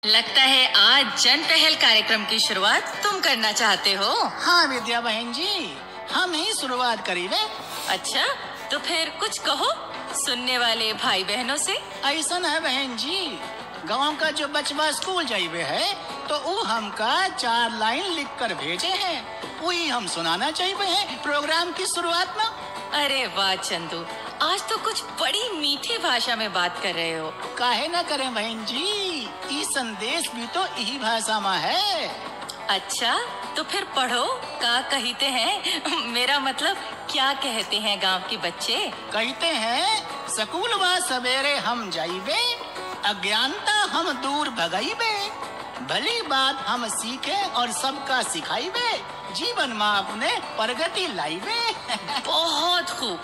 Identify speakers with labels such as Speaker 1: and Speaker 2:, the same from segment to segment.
Speaker 1: लगता है आज जन पहल कार्यक्रम की शुरुआत तुम करना चाहते हो।
Speaker 2: हाँ विद्या बहन जी, हम ही शुरुआत करीबे।
Speaker 1: अच्छा, तो फिर कुछ कहो सुनने वाले भाई बहनों से।
Speaker 2: ऐसा है बहन जी, गांव का जो बचवा स्कूल जाइबे है तो वो हमका 4 लाइन लिख कर भेजे हैं, वही हम सुनाना चाहिए है प्रोग्राम की शुरुआत में।
Speaker 1: अरे वाह चंदू, आज तो कुछ बड़ी मीठी भाषा में बात कर रहे हो।
Speaker 2: काहे न करें बहन जी, ये संदेश भी तो यही भाषा में है।
Speaker 1: अच्छा, तो फिर पढ़ो का कहते हैं मेरा मतलब क्या कहते हैं गांव के बच्चे।
Speaker 2: कहते हैं स्कूल व सवेरे हम जाइबे, अज्ञानता हम दूर भगाइबे, भली बात हम सीखे और सबका सिखाइबे, जीवन में अपने प्रगति लाइबे।
Speaker 1: बहुत खूब,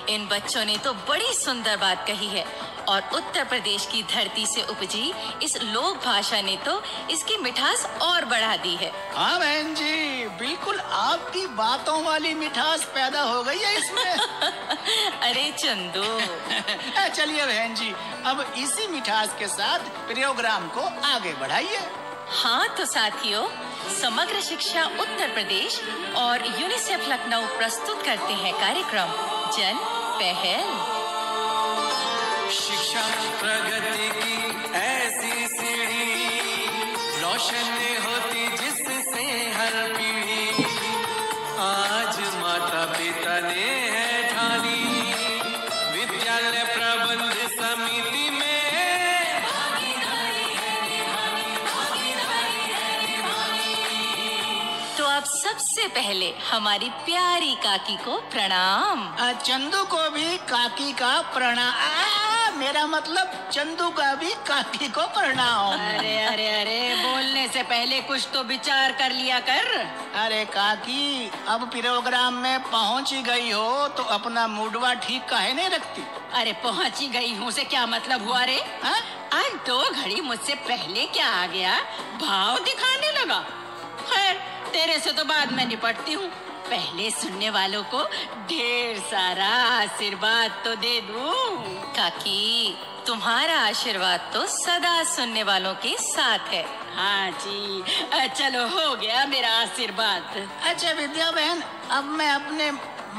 Speaker 1: इन बच्चों ने तो बड़ी सुंदर बात कही है और उत्तर प्रदेश की धरती से उपजी इस लोक भाषा ने तो इसकी मिठास और बढ़ा दी है।
Speaker 2: हाँ बहन जी, बिल्कुल आपकी बातों वाली मिठास पैदा हो गई है इसमें।
Speaker 1: अरे चंदू
Speaker 2: चलिए बहन जी, अब इसी मिठास के साथ प्रोग्राम को आगे बढ़ाइए।
Speaker 1: हाँ तो साथियों, समग्र शिक्षा उत्तर प्रदेश और यूनिसेफ लखनऊ प्रस्तुत करते हैं कार्यक्रम जन पहल।
Speaker 3: शिक्षा प्रगति की ऐसी सीढ़ी, रोशन होती जिससे हर पीढ़ी, आज माता पिता ने है ठानी, विद्यालय प्रबंध समिति में
Speaker 1: तो अब सबसे पहले हमारी प्यारी काकी को प्रणाम।
Speaker 2: चंदू को भी काकी का प्रणाम। मेरा मतलब चंदू का भी काकी को प्रणाम।
Speaker 4: अरे अरे अरे, बोलने से पहले कुछ तो विचार कर लिया कर।
Speaker 2: अरे काकी, अब प्रोग्राम में पहुंच गई हो तो अपना मूडवा ठीक काहे नहीं रखती?
Speaker 4: अरे पहुंची गई हूँ से क्या मतलब हुआ रे?
Speaker 2: हा?
Speaker 4: आज 2 घड़ी मुझसे पहले क्या आ गया, भाव दिखाने लगा। खैर, तेरे से तो बाद में निपटती हूँ, पहले सुनने वालों को ढेर सारा आशीर्वाद तो दे दूं।
Speaker 1: काकी, तुम्हारा आशीर्वाद तो सदा सुनने वालों के साथ है।
Speaker 4: हाँ जी, चलो हो गया मेरा आशीर्वाद।
Speaker 2: अच्छा विद्या बहन, अब मैं अपने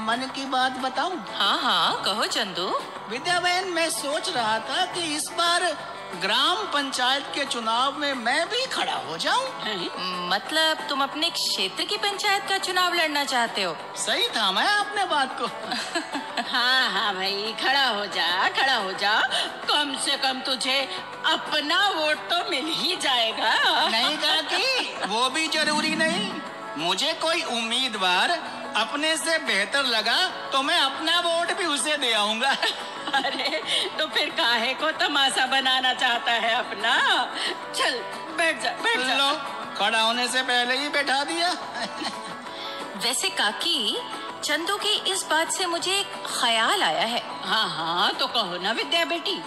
Speaker 2: मन की बात बताऊं?
Speaker 1: हाँ हाँ कहो चंदू।
Speaker 2: विद्या बहन, मैं सोच रहा था कि इस बार ग्राम पंचायत के चुनाव में मैं भी खड़ा हो जाऊं।
Speaker 1: मतलब तुम अपने क्षेत्र की पंचायत का चुनाव लड़ना चाहते हो?
Speaker 2: सही था मैं आपने बात को।
Speaker 4: हाँ हाँ भाई, खड़ा हो जा, खड़ा हो जा, कम से कम तुझे अपना वोट तो मिल ही जाएगा।
Speaker 2: नहीं काकी, वो भी जरूरी नहीं। मुझे कोई उम्मीदवार अपने से बेहतर लगा तो मैं अपना वोट भी उसे दे आऊंगा।
Speaker 4: अरे तो फिर काहे को तमाशा बनाना चाहता है अपना? चल बैठ जा, बैठ जा।
Speaker 2: लो, खड़ा होने से पहले ही बैठा दिया।
Speaker 1: वैसे काकी, चंदू की इस बात से मुझे एक ख्याल आया है।
Speaker 4: हाँ हाँ तो कहो ना विद्या बेटी।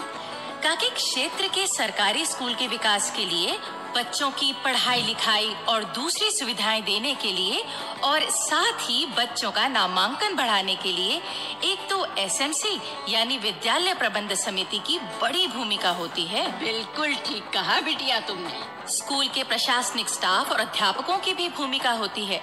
Speaker 1: काकी, क्षेत्र के सरकारी स्कूल के विकास के लिए, बच्चों की पढ़ाई लिखाई और दूसरी सुविधाएं देने के लिए और साथ ही बच्चों का नामांकन बढ़ाने के लिए एक तो एसएमसी यानी विद्यालय प्रबंध समिति की बड़ी भूमिका होती है।
Speaker 4: बिल्कुल ठीक कहा बिटिया तुमने।
Speaker 1: स्कूल के प्रशासनिक स्टाफ और अध्यापकों की भी भूमिका होती है,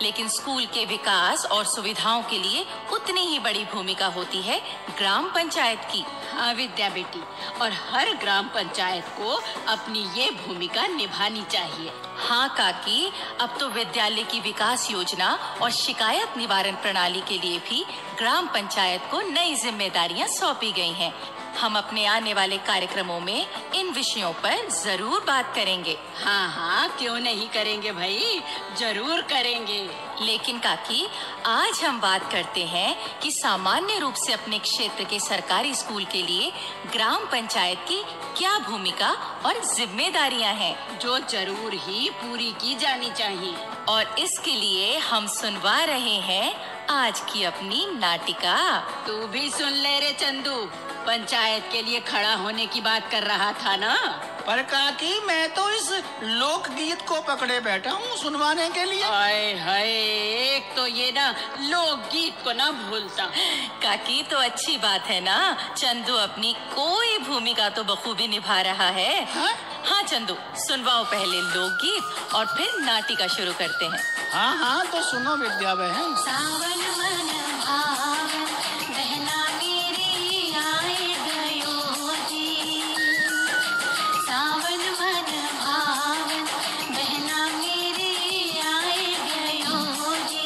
Speaker 1: लेकिन स्कूल के विकास और सुविधाओं के लिए उतनी ही बड़ी भूमिका होती है ग्राम पंचायत की।
Speaker 4: हाँ विद्या बेटी, और हर ग्राम पंचायत को अपनी ये भूमिका निभानी चाहिए।
Speaker 1: हाँ काकी, अब तो विद्यालय की विकास योजना और शिकायत निवारण प्रणाली के लिए भी ग्राम पंचायत को नई जिम्मेदारियां सौंपी गई हैं। हम अपने आने वाले कार्यक्रमों में इन विषयों पर जरूर बात करेंगे।
Speaker 4: हाँ हाँ क्यों नहीं करेंगे भाई, जरूर करेंगे।
Speaker 1: लेकिन काकी, आज हम बात करते हैं कि सामान्य रूप से अपने क्षेत्र के सरकारी स्कूल के लिए ग्राम पंचायत की क्या भूमिका और जिम्मेदारियां हैं,
Speaker 4: जो जरूर ही पूरी की जानी चाहिए।
Speaker 1: और इसके लिए हम सुनवा रहे हैं आज की अपनी नाटिका।
Speaker 4: तू भी सुन ले रे चंदू, पंचायत के लिए खड़ा होने की बात कर रहा था ना?
Speaker 2: पर काकी, मैं तो इस लोकगीत को पकड़े बैठा हूँ सुनवाने के लिए।
Speaker 4: हाय हाय, एक तो ये ना लोकगीत को ना भूलता।
Speaker 1: काकी, तो अच्छी बात है ना, चंदू अपनी कोई भूमिका तो बखूबी निभा रहा है।
Speaker 2: हाँ?
Speaker 1: हाँ चंदू, सुनवाओ पहले लोकगीत और फिर नाटिका शुरू करते हैं।
Speaker 2: हाँ हाँ, तो सुनो विद्या बहन।
Speaker 5: सावन मन भावन बहना मेरी आए गयो जी। सावन मन भावन बहना मेरी आए गयो जी।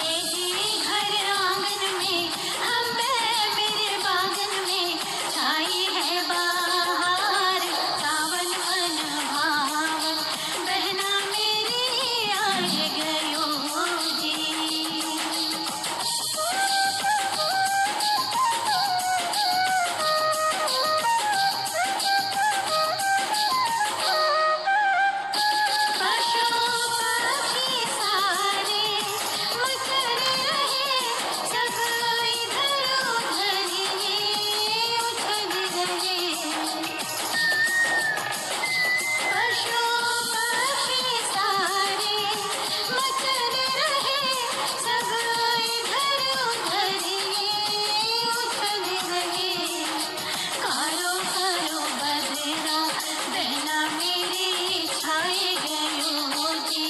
Speaker 5: ए जी घर आंगन में हम मेरे बागन में छाई है बाहर। सावन मन भावन बहना मेरी आए गयो जी। पशु पक्षी सारे मचल रहे, सब इधर उधर ये उछल रहे। पशु पक्षी सारे मचल रहे, सब इधर उधर ये उछल रहे। कारो कारो बदरा बहना मेरी छाए गयो जी।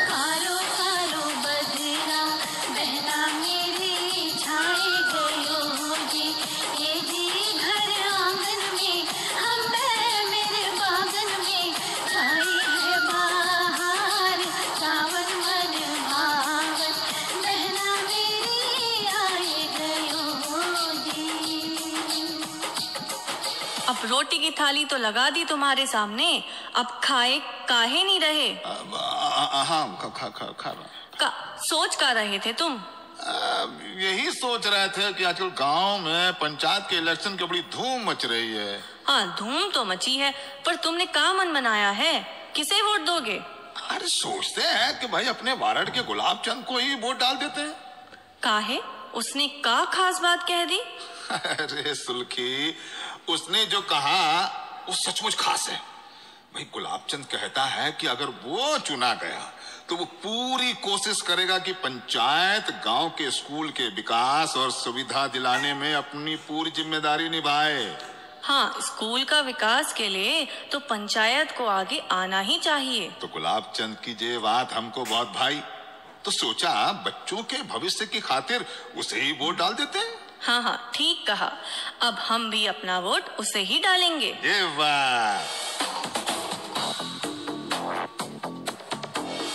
Speaker 5: कारो कारो बदरा बहना मेरी छाए गयो जी। ए जी घर आंगन में हम मेरे बागन में छाई है बाहर। सावन मन भावन बहना मेरी आए गयो जी।
Speaker 6: अब रोटी की थाली तो लगा दी तुम्हारे सामने, अब खाए काहे नहीं रहे?
Speaker 7: हाँ खा
Speaker 6: सोच का रहे थे तुम?
Speaker 7: यही सोच रहे थे कि आजकल गांव में पंचायत के इलेक्शन की बड़ी धूम मच रही है।
Speaker 6: हाँ, धूम तो मची है, पर तुमने क्या मन बनाया है? किसे वोट दोगे?
Speaker 7: अरे सोचते हैं कि भाई अपने वार्ड के गुलाब चंद को ही वोट डाल देते हैं।
Speaker 6: काहे? उसने का खास बात कह दी?
Speaker 7: अरे सुल्खी, उसने जो कहा वो सचमुच खास है। भाई गुलाब चंद कहता है कि अगर वो चुना गया तो वो पूरी कोशिश करेगा कि पंचायत गांव के स्कूल के विकास और सुविधा दिलाने में अपनी पूरी जिम्मेदारी निभाए।
Speaker 6: हाँ, स्कूल का विकास के लिए तो पंचायत को आगे आना ही चाहिए।
Speaker 7: तो गुलाब चंद की ये बात हमको बहुत भाई, तो सोचा बच्चों के भविष्य की खातिर उसे ही वोट डाल देते हैं।
Speaker 6: हाँ हाँ, ठीक कहा। अब हम भी अपना वोट उसे ही डालेंगे।
Speaker 7: ये बात।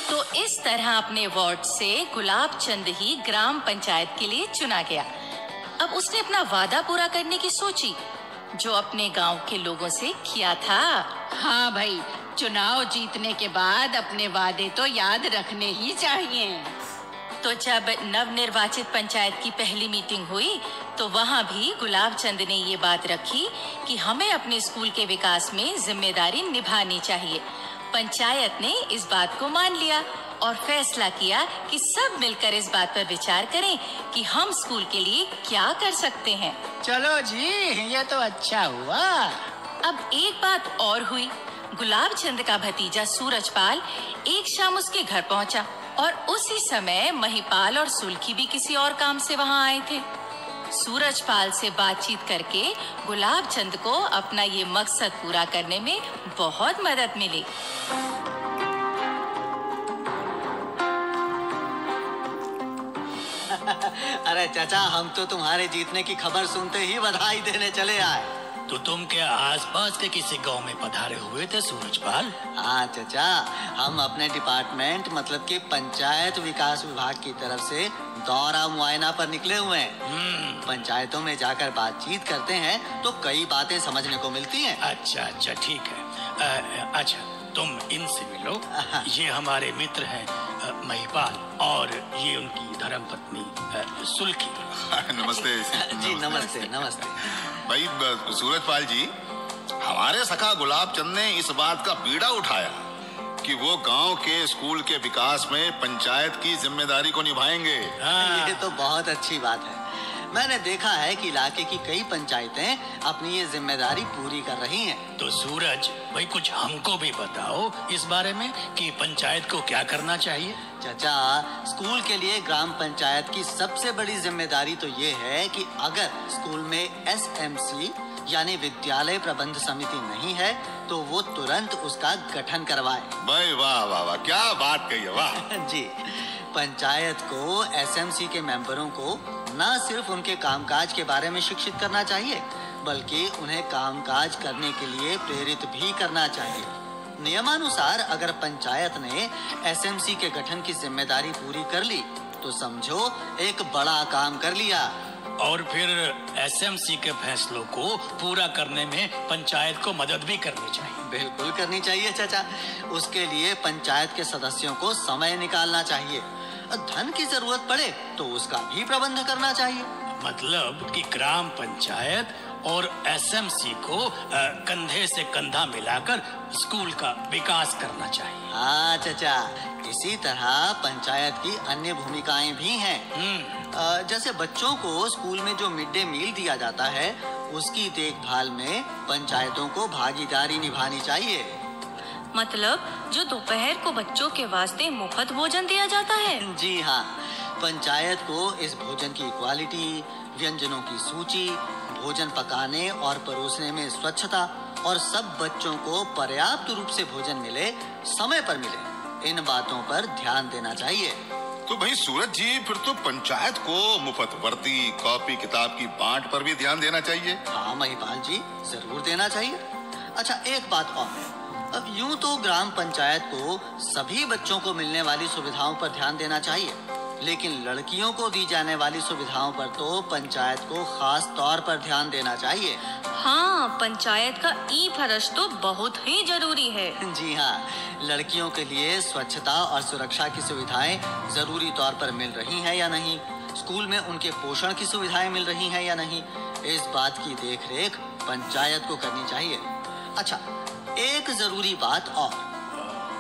Speaker 1: तो इस तरह अपने वार्ड से गुलाब चंद ही ग्राम पंचायत के लिए चुना गया। अब उसने अपना वादा पूरा करने की सोची, जो अपने गांव के लोगों से किया था।
Speaker 4: हाँ भाई, चुनाव जीतने के बाद अपने वादे तो याद रखने ही चाहिए।
Speaker 1: तो जब नवनिर्वाचित पंचायत की पहली मीटिंग हुई तो वहां भी गुलाब चंद ने ये बात रखी कि हमें अपने स्कूल के विकास में जिम्मेदारी निभानी चाहिए। पंचायत ने इस बात को मान लिया और फैसला किया कि सब मिलकर इस बात पर विचार करें कि हम स्कूल के लिए क्या कर सकते हैं।
Speaker 2: चलो जी, ये तो अच्छा हुआ।
Speaker 1: अब एक बात और हुई। गुलाब चंद का भतीजा सूरजपाल एक शाम उसके घर पहुंचा और उसी समय महिपाल और सुल्खी भी किसी और काम से वहां आए थे। सूरजपाल से बातचीत करके गुलाब चंद को अपना ये मकसद पूरा करने में बहुत मदद मिली।
Speaker 8: अरे चाचा, हम तो तुम्हारे जीतने की खबर सुनते ही बधाई देने चले आए।
Speaker 9: तो तुम क्या आसपास के किसी गांव में पधारे हुए थे सूरजपाल?
Speaker 8: हाँ चाचा, हम अपने डिपार्टमेंट मतलब कि पंचायत विकास विभाग की तरफ से दौरा मुआयना पर निकले हुए हैं। पंचायतों में जाकर बातचीत करते हैं तो कई बातें समझने को मिलती हैं।
Speaker 9: अच्छा ठीक है। अच्छा, तुम इनसे मिलो। ये हमारे मित्र हैं महिपाल और ये उनकी धर्मपत्नी सुल्खी।
Speaker 7: नमस्ते
Speaker 8: जी नमस्ते नमस्ते।
Speaker 7: भाई सूरजपाल जी, हमारे सखा गुलाब चंद ने इस बात का बीड़ा उठाया कि वो गांव के स्कूल के विकास में पंचायत की जिम्मेदारी को निभाएंगे।
Speaker 8: ये तो बहुत अच्छी बात है। मैंने देखा है कि इलाके की कई पंचायतें अपनी ये जिम्मेदारी पूरी कर रही हैं।
Speaker 9: तो सूरज भाई, कुछ हमको भी बताओ इस बारे में कि पंचायत को क्या करना चाहिए।
Speaker 8: चाचा, स्कूल के लिए ग्राम पंचायत की सबसे बड़ी जिम्मेदारी तो ये है कि अगर स्कूल में SMC यानी विद्यालय प्रबंध समिति नहीं है तो वो तुरंत उसका गठन करवाए।
Speaker 7: भाई वाह वाह वाह, क्या बात कही है, वाह।
Speaker 8: जी, पंचायत को एसएमसी के मेंबरों को न सिर्फ उनके कामकाज के बारे में शिक्षित करना चाहिए, बल्कि उन्हें कामकाज करने के लिए प्रेरित भी करना चाहिए। नियमानुसार अगर पंचायत ने एसएमसी के गठन की जिम्मेदारी पूरी कर ली तो समझो एक बड़ा काम कर लिया।
Speaker 9: और फिर एसएमसी के फैसलों को पूरा करने में पंचायत को मदद भी करनी चाहिए।
Speaker 8: बिल्कुल करनी चाहिए चाचा। उसके लिए पंचायत के सदस्यों को समय निकालना चाहिए। धन की जरूरत पड़े तो उसका भी प्रबंध करना चाहिए।
Speaker 9: मतलब कि ग्राम पंचायत और एसएमसी को कंधे से कंधा मिलाकर स्कूल का विकास करना चाहिए।
Speaker 8: हाँ चाचा, इसी तरह पंचायत की अन्य भूमिकाएं भी हैं। जैसे बच्चों को स्कूल में जो मिड डे मील दिया जाता है उसकी देखभाल में पंचायतों को भागीदारी निभानी चाहिए।
Speaker 6: मतलब जो दोपहर को बच्चों के वास्ते मुफ्त भोजन दिया जाता है।
Speaker 8: जी हाँ, पंचायत को इस भोजन की क्वालिटी, व्यंजनों की सूची, भोजन पकाने और परोसने में स्वच्छता और सब बच्चों को पर्याप्त रूप से भोजन मिले, समय पर मिले, इन बातों पर ध्यान देना चाहिए।
Speaker 7: तो भाई सूरज जी, फिर तो पंचायत को मुफ्त वर्दी, कॉपी किताब की बांट पर भी ध्यान देना चाहिए।
Speaker 8: हाँ महिपाल जी, जरूर देना चाहिए। अच्छा, एक बात और, अब यूं तो ग्राम पंचायत को सभी बच्चों को मिलने वाली सुविधाओं पर ध्यान देना चाहिए, लेकिन लड़कियों को दी जाने वाली सुविधाओं पर तो पंचायत को खास तौर पर ध्यान देना चाहिए।
Speaker 6: हाँ, पंचायत का ई फर्ज तो बहुत ही जरूरी है।
Speaker 8: जी हाँ, लड़कियों के लिए स्वच्छता और सुरक्षा की सुविधाएं जरूरी तौर पर मिल रही हैं या नहीं, स्कूल में उनके पोषण की सुविधाएं मिल रही हैं या नहीं, इस बात की देखरेख पंचायत को करनी चाहिए। अच्छा, एक जरूरी बात और।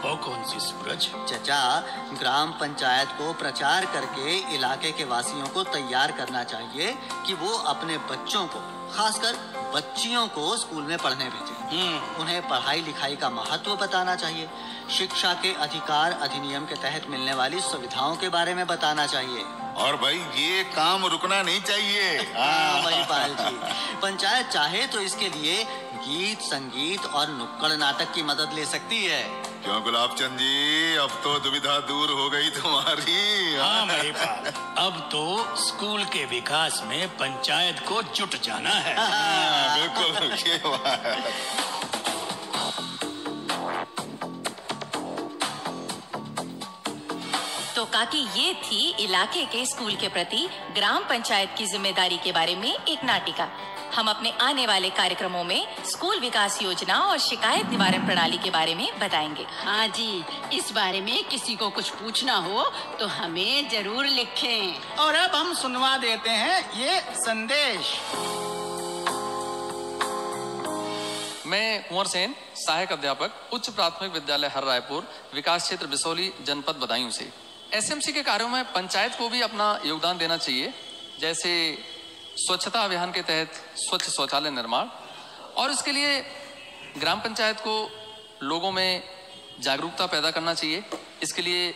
Speaker 9: वो कौन सी सूरज?
Speaker 8: चाचा, ग्राम पंचायत को प्रचार करके इलाके के वासियों को तैयार करना चाहिए कि वो अपने बच्चों को, खासकर बच्चियों को स्कूल में पढ़ने भेजें। उन्हें पढ़ाई लिखाई का महत्व बताना चाहिए, शिक्षा के अधिकार अधिनियम के तहत मिलने वाली सुविधाओं के बारे में बताना चाहिए।
Speaker 7: और भाई ये काम रुकना नहीं चाहिए।
Speaker 8: हाँ महिपाल जी, पंचायत चाहे तो इसके लिए गीत, संगीत और नुक्कड़ नाटक की मदद ले सकती है।
Speaker 7: क्यों गुलाबचंद जी, अब तो दुविधा दूर हो गई तुम्हारी।
Speaker 9: हाँ महिपाल, अब तो स्कूल के विकास में पंचायत को जुट जाना है।
Speaker 7: बिल्कुल, ये बात है।
Speaker 1: तो काकी, ये थी इलाके के स्कूल के प्रति ग्राम पंचायत की जिम्मेदारी के बारे में एक नाटिका। हम अपने आने वाले कार्यक्रमों में स्कूल विकास योजना और शिकायत निवारण प्रणाली के बारे में बताएंगे।
Speaker 4: हाँ जी, इस बारे में किसी को कुछ पूछना हो तो हमें जरूर लिखें।
Speaker 2: और अब हम सुनवा देते हैं ये संदेश।
Speaker 10: मैं कुंवर सेन, सहायक अध्यापक, उच्च प्राथमिक विद्यालय हर रायपुर, विकास क्षेत्र बिसौली, जनपद बदायूं से। एसएमसी के कार्यों में पंचायत को भी अपना योगदान देना चाहिए, जैसे स्वच्छता अभियान के तहत स्वच्छ शौचालय निर्माण, और इसके लिए ग्राम पंचायत को लोगों में जागरूकता पैदा करना चाहिए। इसके लिए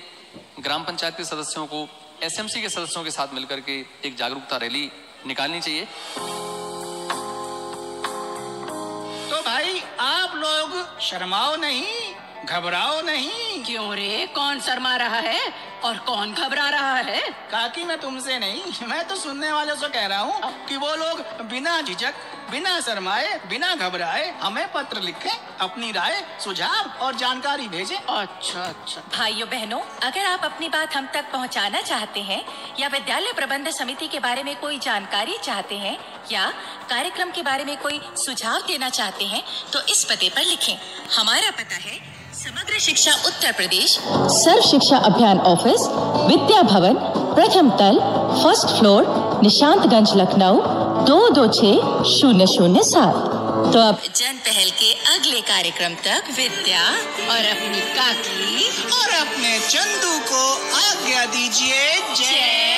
Speaker 10: ग्राम पंचायत के सदस्यों को एसएमसी के सदस्यों के साथ मिलकर के एक जागरूकता रैली निकालनी चाहिए।
Speaker 2: तो भाई आप लोग शर्माओ नहीं, घबराओ नहीं।
Speaker 4: क्यों रे, कौन शर्मा रहा है और कौन घबरा रहा है?
Speaker 2: काकी, मैं तुमसे नहीं, मैं तो सुनने वालों से कह रहा हूँ कि वो लोग बिना झिझक, बिना शर्माए, बिना घबराए हमें पत्र लिखें, अपनी राय, सुझाव और जानकारी भेजें।
Speaker 4: अच्छा अच्छा।
Speaker 1: भाइयों बहनों, अगर आप अपनी बात हम तक पहुंचाना चाहते हैं या विद्यालय प्रबंध समिति के बारे में कोई जानकारी चाहते हैं या कार्यक्रम के बारे में कोई सुझाव देना चाहते हैं तो इस पते पर लिखें। हमारा पता है समग्र शिक्षा उत्तर प्रदेश, सर्व शिक्षा अभियान ऑफिस, विद्या भवन, प्रथम तल, फर्स्ट फ्लोर, निशांतगंज, लखनऊ 226007। तो अब जन पहल के अगले कार्यक्रम तक विद्या
Speaker 4: और अपनी काकी
Speaker 2: और अपने चंदू को आज्ञा दीजिए। जय